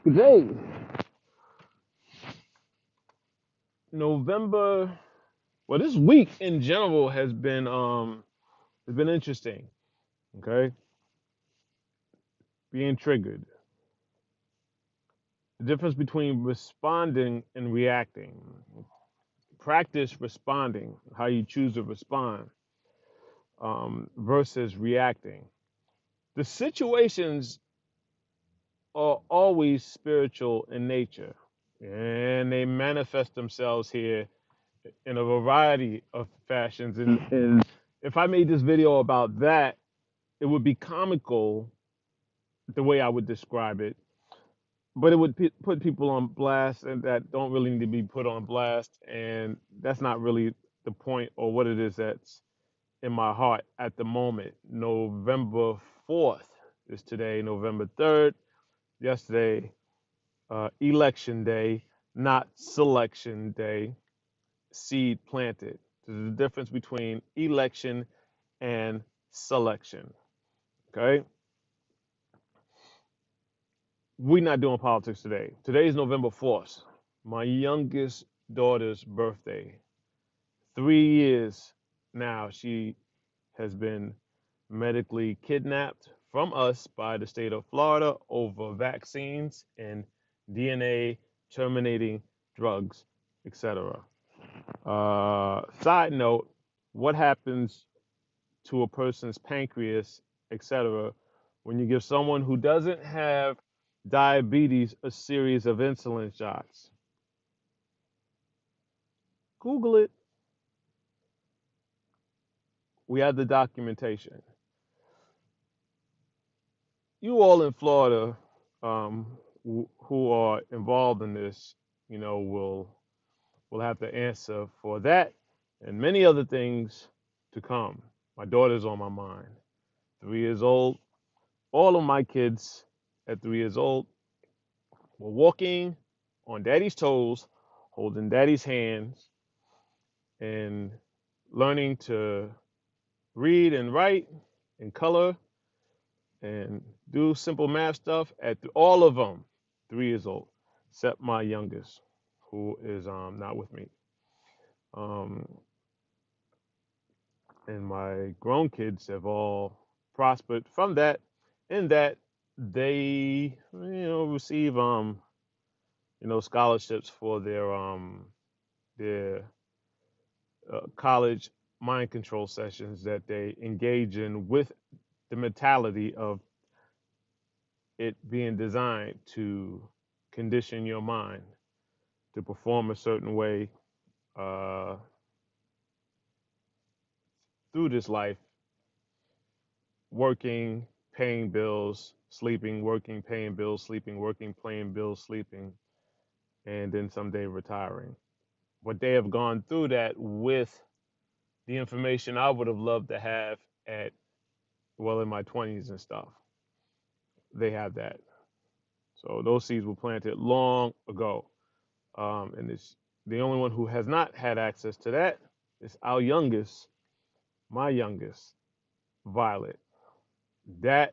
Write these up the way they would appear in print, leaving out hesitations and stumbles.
Today, November. Well, this week in general has been interesting. Okay, being triggered. The difference between responding and reacting. Practice responding, how you choose to respond, versus reacting. The situations are always spiritual in nature, and they manifest themselves here in a variety of fashions. And if I made this video about that, it would be comical the way I would describe it, but it would put people on blast and that don't really need to be put on blast. And that's not really the point or what it is that's in my heart at the moment. November 4th is today, November 3rd, yesterday, election day, not selection day, seed planted. There's a difference between election and selection. Okay, we're not doing politics today. Today is November 4th, my youngest daughter's birthday. 3 years now she has been medically kidnapped from us by the state of Florida over vaccines and DNA terminating drugs, etc. Side note, what happens to a person's pancreas, etc., when you give someone who doesn't have diabetes a series of insulin shots? Google it. We have the documentation. You all in Florida, who are involved in this, will have to answer for that and many other things to come. My daughter's on my mind. 3 years old. All of my kids at 3 years old were walking on daddy's toes, holding daddy's hands, and learning to read and write and color and do simple math stuff at all of them 3 years old, except my youngest, who is not with me. Um, and my grown kids have all prospered from that, in that they receive scholarships for their college mind control sessions that they engage in with the mentality of it being designed to condition your mind to perform a certain way uh, through this life, working, paying bills, sleeping, working, paying bills, sleeping, working, paying bills, sleeping, and then someday retiring. But they have gone through that with the information I would have loved to have at, well, in my 20s and stuff. They have that. So those seeds were planted long ago. And it's the only one who has not had access to that is our youngest, my youngest, Violet. That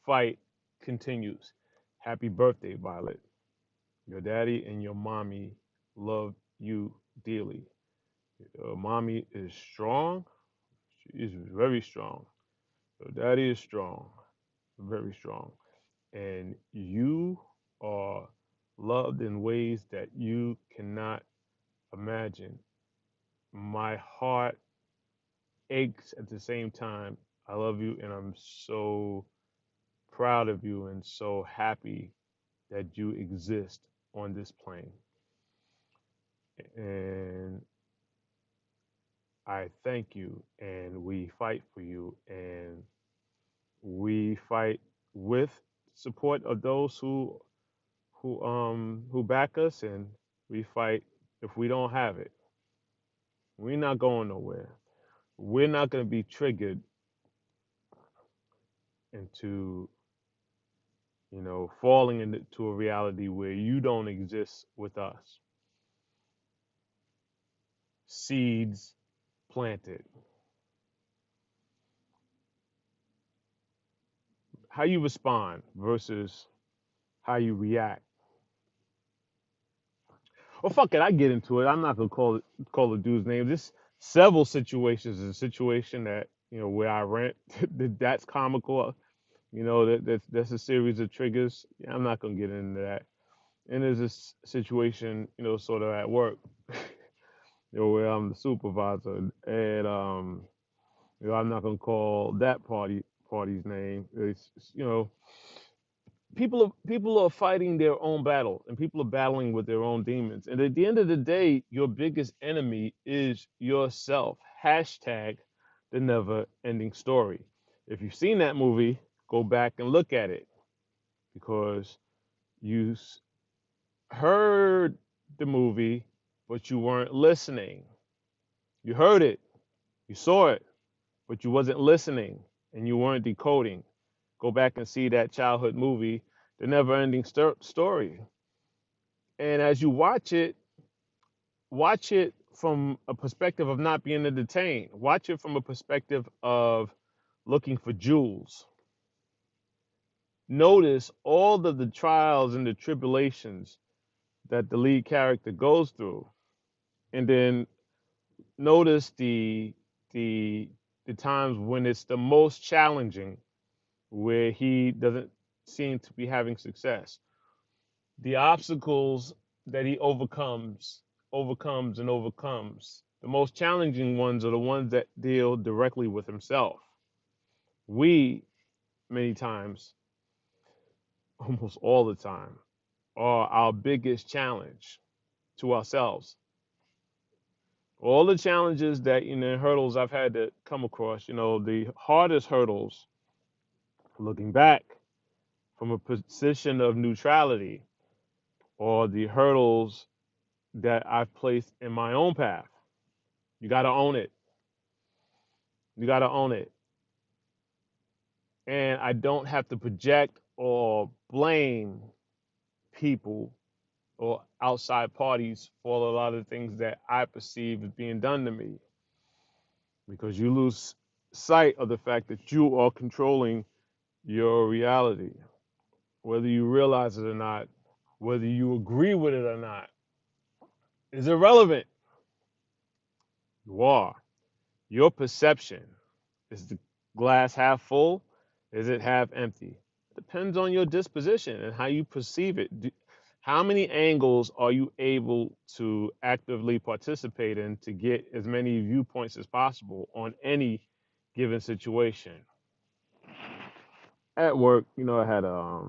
fight continues. Happy birthday, Violet. Your daddy and your mommy love you dearly. Your mommy is strong. She is very strong. Your daddy is strong, very strong. And you are loved in ways that you cannot imagine. My heart aches at the same time. I love you, and I'm so proud of you and so happy that you exist on this plane. And I thank you, and we fight for you, and we fight with support of those who back us, and we fight if we don't have it. We're not going nowhere. We're not going to be triggered into falling into a reality where you don't exist with us. Seeds planted. How you respond versus how you react. Well, fuck it, I get into it. I'm not gonna call the dude's name. Just several situations. A situation that where I rent that's comical. That's a series of triggers. Yeah, I'm not gonna get into that. And there's this situation, sort of at work, where I'm the supervisor, and I'm not gonna call that party's name. It's people are fighting their own battle, and people are battling with their own demons. And at the end of the day, your biggest enemy is yourself. Hashtag the never ending story. If you've seen that movie, go back and look at it, because you heard the movie, but you weren't listening. You heard it, you saw it, but you wasn't listening, and you weren't decoding. Go back and see that childhood movie, The Never Ending Story. And as you watch it from a perspective of not being entertained. Watch it from a perspective of looking for jewels. Notice all of the trials and the tribulations that the lead character goes through, and then notice the the times when it's the most challenging, where he doesn't seem to be having success. The obstacles that he overcomes and overcomes. The most challenging ones are the ones that deal directly with himself. We, many times, almost all the time, are our biggest challenge to ourselves. All the challenges that, hurdles I've had to come across, the hardest hurdles, looking back from a position of neutrality, or the hurdles that I've placed in my own path. You got to own it. You got to own it. And I don't have to project or blame people or outside parties for a lot of the things that I perceive as being done to me, because you lose sight of the fact that you are controlling your reality, whether you realize it or not, whether you agree with it or not, is irrelevant. You are. Your perception, is the glass half full? Is it half empty? Depends on your disposition and how you perceive it. How many angles are you able to actively participate in to get as many viewpoints as possible on any given situation? At work, I had a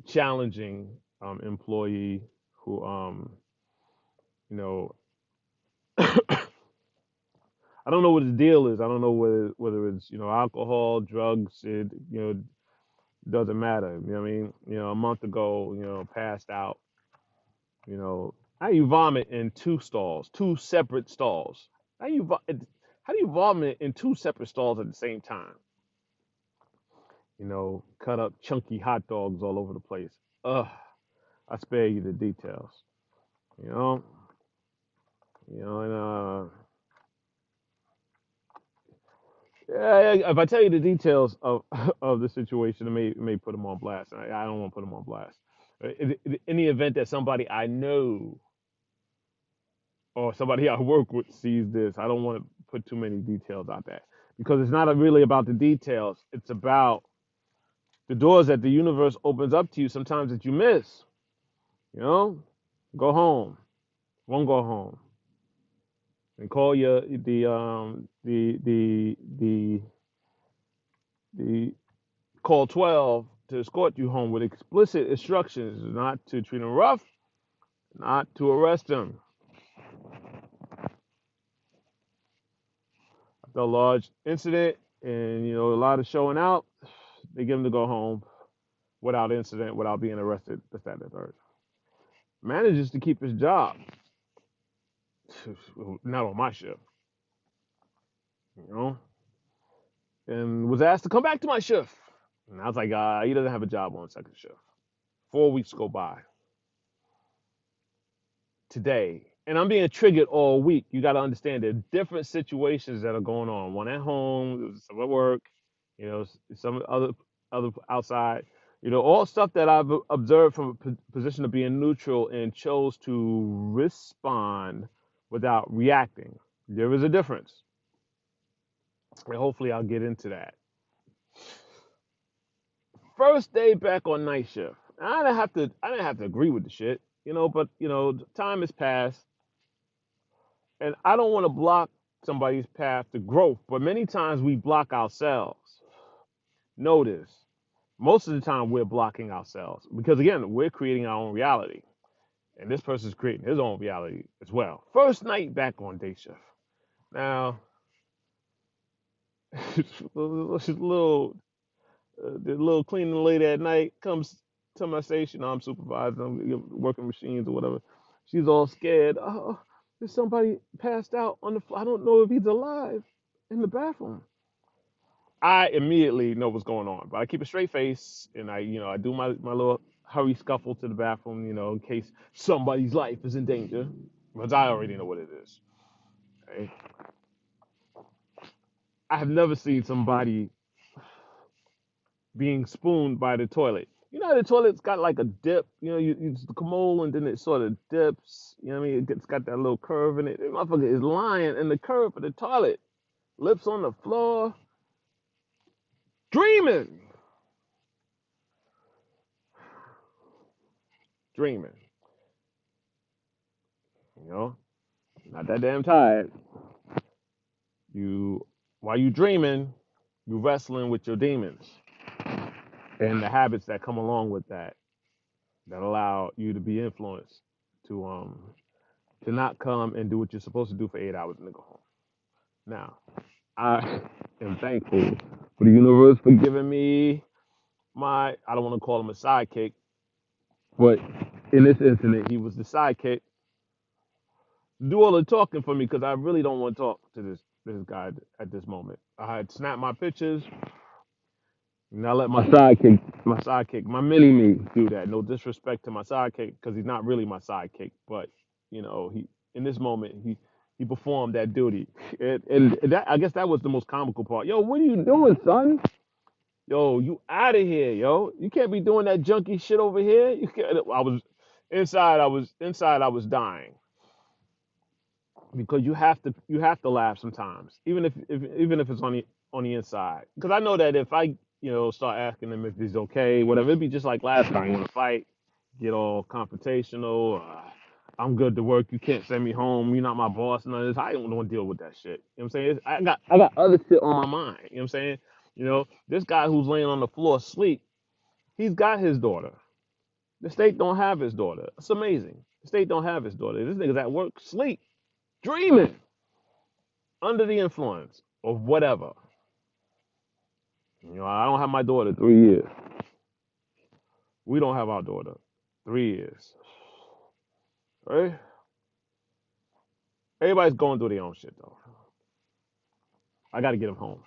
challenging employee who, you know, I don't know what the deal is. I don't know whether it's alcohol, drugs. It doesn't matter. You know what I mean? A month ago, passed out. How you vomit in two separate stalls? How do you vomit in two separate stalls at the same time? Cut up chunky hot dogs all over the place. Ugh, I spare you the details. You know, and yeah, if I tell you the details of of the situation, it may put them on blast. I don't want to put them on blast. In the event that somebody I know or somebody I work with sees this, I don't want to put too many details out there, because it's not really about the details. It's about the doors that the universe opens up to you sometimes that you miss. You know, go home, won't go home, and call your the call 12 to escort you home with explicit instructions not to treat them rough, not to arrest them. After a large incident and a lot of showing out, they give him to go home without incident, without being arrested. This, that, and the third. Manages to keep his job, not on my shift, you know, and was asked to come back to my shift. And I was like, he doesn't have a job on second shift. 4 weeks go by. Today, and I'm being triggered all week. You got to understand there are different situations that are going on. One at home, some at work, some other outside. All stuff that I've observed from a position of being neutral and chose to respond without reacting. There is a difference, and hopefully I'll get into that. First day back on night shift. I didn't have to agree with the shit, but time has passed, and I don't want to block somebody's path to growth, but many times we block ourselves. Notice, most of the time we're blocking ourselves because again, we're creating our own reality. And this person's creating his own reality as well. First night back on day shift. Now, the little cleaning lady at night comes to my station. I'm supervising, I'm working machines or whatever. She's all scared. Oh, there's somebody passed out on the floor. I don't know if he's alive in the bathroom. I immediately know what's going on, but I keep a straight face and I do my little hurry scuffle to the bathroom, in case somebody's life is in danger, because I already know what it is. Right? I have never seen somebody being spooned by the toilet. The toilet's got like a dip. You use the commode and then it sort of dips. You know what I mean? It's got that little curve in it. The motherfucker is lying in the curve of the toilet, lips on the floor, dreaming, dreaming. You know, not that damn tired. You, while you dreaming, you wrestling with your demons and the habits that come along with that allow you to be influenced to not come and do what you're supposed to do for 8 hours and then go home. Now, I am thankful for the universe for giving me I don't want to call him a sidekick, but in this incident, he was the sidekick. Do all the talking for me because I really don't want to talk to this guy at this moment. I had snapped my pictures, and I let my mini me do that. No disrespect to my sidekick because he's not really my sidekick, but he in this moment he performed that duty, and that I guess that was the most comical part. Yo, what are you doing, son? Yo, you out of here, yo. You can't be doing that junky shit over here. You can't. I was inside. I was dying because you have to laugh sometimes, even if it's on the inside. Because I know that if I start asking him if he's okay, whatever, it'd be just like last time. You want to fight, get all confrontational. I'm good to work. You can't send me home. You're not my boss. None of this. I don't want to deal with that shit. You know what I'm saying? I got other shit on my mind. You know what I'm saying? This guy who's laying on the floor asleep, he's got his daughter. The state don't have his daughter. It's amazing. The state don't have his daughter. This nigga's at work, sleep, dreaming, under the influence of whatever. I don't have my daughter 3 years. We don't have our daughter 3 years. Right? Everybody's going through their own shit though. I got to get him home.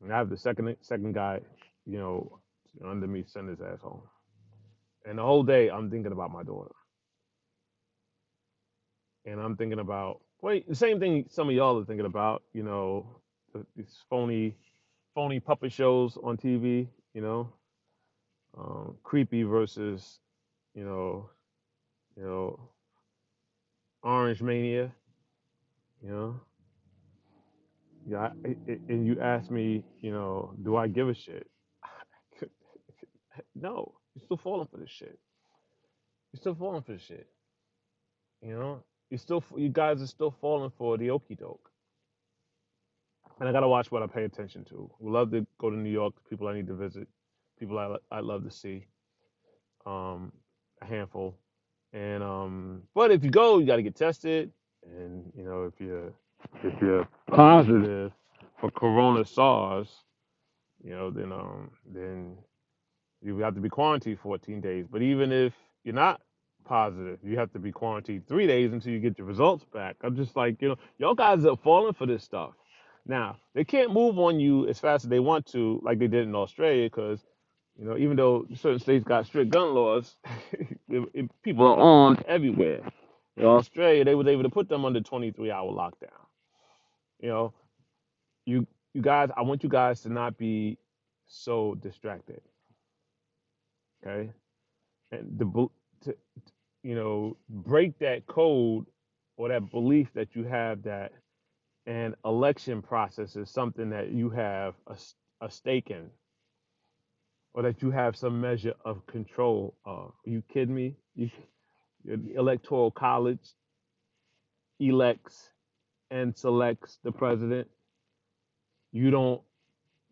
And I have the second guy, you know, under me, send his ass home. And the whole day I'm thinking about my daughter. And I'm thinking about the same thing some of y'all are thinking about, these phony puppet shows on TV, creepy versus, you know, you know, Orange Mania, you know. Yeah, and you ask me, do I give a shit? No, you're still falling for this shit. You're still falling for this shit. You know, you guys are still falling for the okey doke. And I gotta watch what I pay attention to. We love to go to New York. People I need to visit. People I love to see. A handful. And but if you go, you gotta get tested. And if you're positive for Corona SARS, then you have to be quarantined 14 days. But even if you're not positive, you have to be quarantined 3 days until you get your results back. I'm just like, y'all guys are falling for this stuff. Now, they can't move on you as fast as they want to, like they did in Australia, because, even though certain states got strict gun laws, people are armed everywhere. In Australia, they was able to put them under 23-hour lockdown. You know, you guys, I want you guys to not be so distracted. Okay, and to, break that code or that belief that you have that an election process is something that you have a stake in or that you have some measure of control of. Are you kidding me? The electoral college elects and selects the president. You don't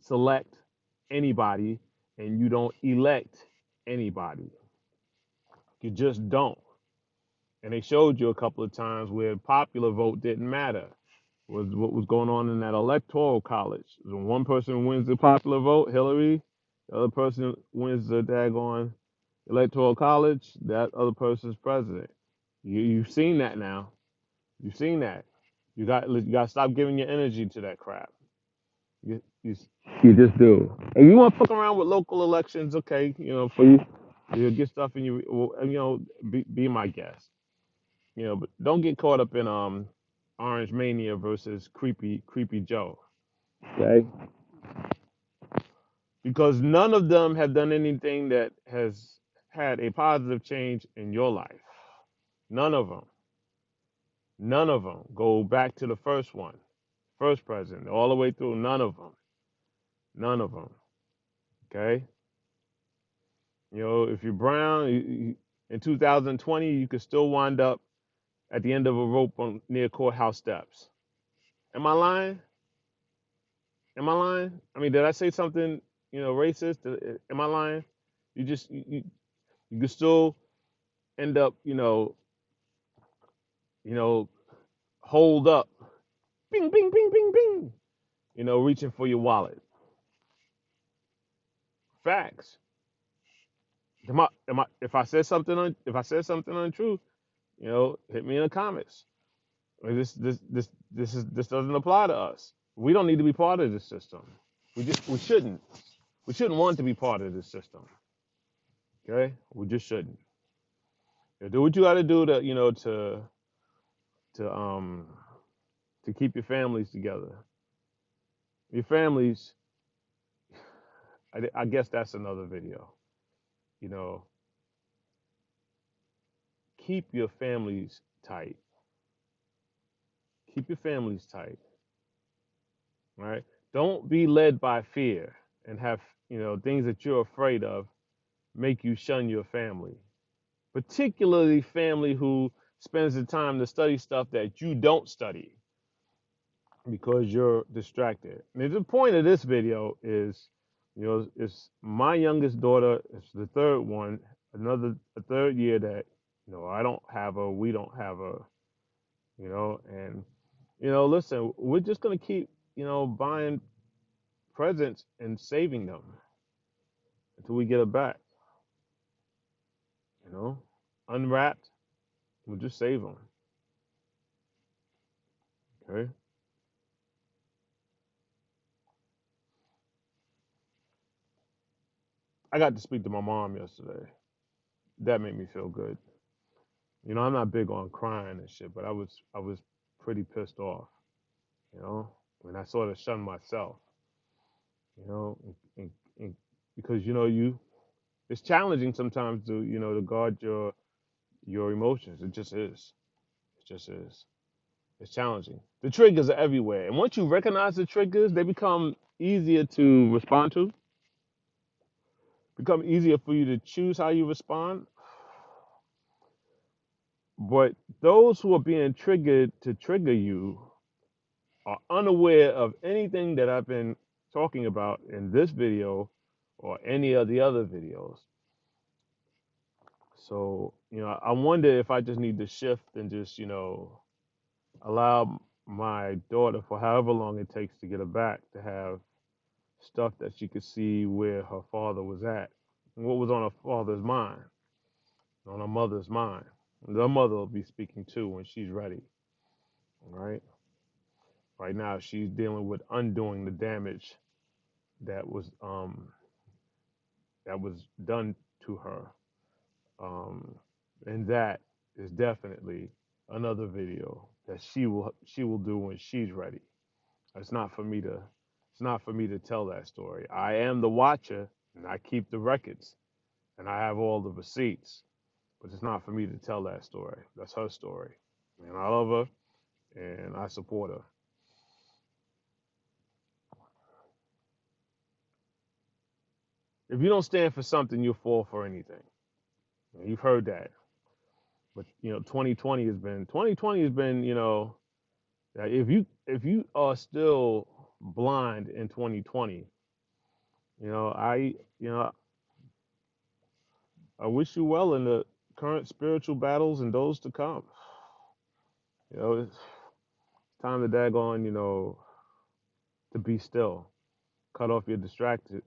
select anybody and you don't elect anybody. You just don't. And they showed you a couple of times where popular vote didn't matter. Was what was going on in that electoral college. When one person wins the popular vote, Hillary, the other person wins the daggone electoral college, that other person's president. You've seen that now. You've seen that. You got to stop giving your energy to that crap. You you just do. And you want to fuck around with local elections, okay? For you get stuff in you. Well, be my guest. But don't get caught up in Orange Mania versus Creepy Joe. Okay. Because none of them have done anything that has had a positive change in your life. None of them. None of them. Go back to the first one, first president, all the way through. None of them. None of them. Okay. If you're brown, in 2020, you could still wind up at the end of a rope near courthouse steps. Am I lying? Am I lying? I mean, did I say something, racist? Am I lying? You could still end up, you know, hold up, bing, bing, bing, bing, bing, reaching for your wallet. Facts. If I said something untrue, hit me in the comments. This doesn't apply to us. We don't need to be part of this system. We shouldn't. We shouldn't want to be part of this system. Okay? We just shouldn't. Do what you got to do to to um to keep your families together. Your families. I guess that's another video. You know, keep your families tight. Keep your families tight. Right? Don't be led by fear and have things that you're afraid of make you shun your family, particularly family who spends the time to study stuff that you don't study because you're distracted. And the point of this video is, it's my youngest daughter. It's the third one, a third year that, I don't have her, we don't have her, and, listen, we're just going to keep, buying presents and saving them until we get it back, unwrapped, we'll just save them. Okay. I got to speak to my mom yesterday. That made me feel good. I'm not big on crying and shit, but I was pretty pissed off. You know, when I sort of shunned myself. You know, and because it's challenging sometimes to to guard your emotions. It just is. It just is. It's challenging. The triggers are everywhere, and once you recognize the triggers, they become easier to respond to. Become easier for you to choose how you respond. But those who are being triggered to trigger you are unaware of anything that I've been talking about in this video or any of the other videos. So, I wonder if I just need to shift and just, allow my daughter, for however long it takes to get her back, to have stuff that she could see where her father was at and what was on her father's mind, on her mother's mind. The mother will be speaking too when she's ready. All right. Right now, she's dealing with undoing the damage that was um that was done to her, um, and that is definitely another video that she will do when she's ready. It's not for me to tell that story. I am the watcher and I keep the records. and I have all the receipts, but it's not for me to tell that story. That's her story, and I love her and I support her. If you don't stand for something, you'll fall for anything. You've heard that, but 2020 has been if you are still blind in 2020, I wish you well in the current spiritual battles and those to come. It's time to daggone, to be still, cut off your distractions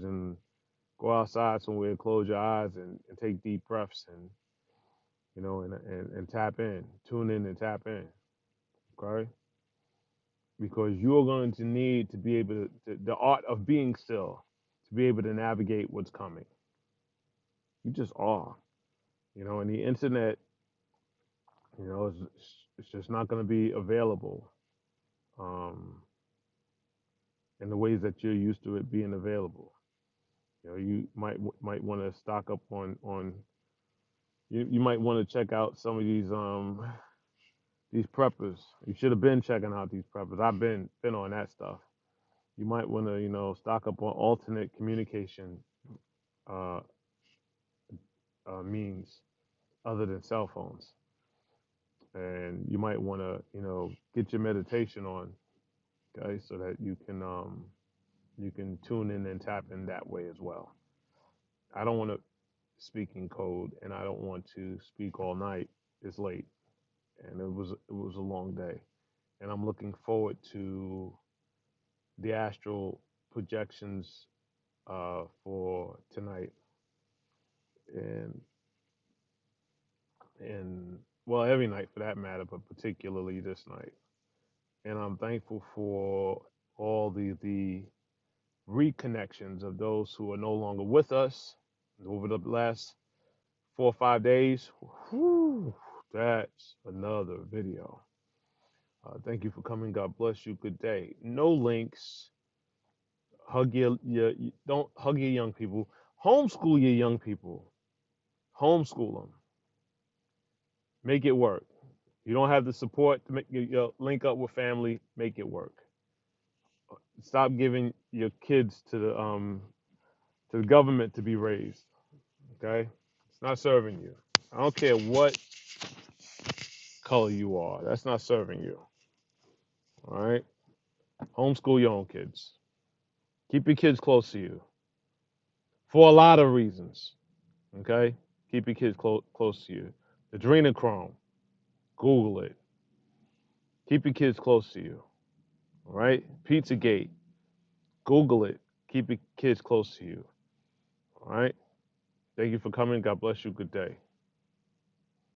and go outside somewhere, close your eyes and take deep breaths and and tap in, tune in and tap in, okay? Because you're going to need to be able to the art of being still, to be able to navigate what's coming. You just are, and the internet, it's just not going to be available um, in the ways that you're used to it being available. You might want to stock up on you might want to check out some of these preppers. You should have been checking out these preppers. I've been on that stuff. You might want to stock up on alternate communication uh, means other than cell phones, and you might want to get your meditation on, okay, so that you can tune in and tap in that way as well. I don't want to speak in code, and I don't want to speak all night. It's late, and it was a long day, and I'm looking forward to the astral projections for tonight, and and well, every night for that matter, but particularly this night. And I'm thankful for all the reconnections of those who are no longer with us over the last 4 or 5 days. Whew, that's another video. Thank you for coming. God bless you. Good day. No links. Don't hug your young people. Homeschool your young people. Homeschool them. Make it work. You don't have the support to make link up with family. Make it work. Stop giving your kids to the government to be raised. Okay, it's not serving you. I don't care what color you are. That's not serving you. All right. Homeschool your own kids. Keep your kids close to you for a lot of reasons. Okay. Keep your kids close to you. Adrenochrome. Google it. Keep your kids close to you. All right. Pizzagate. Google it. Keep your kids close to you. All right. Thank you for coming. God bless you. Good day.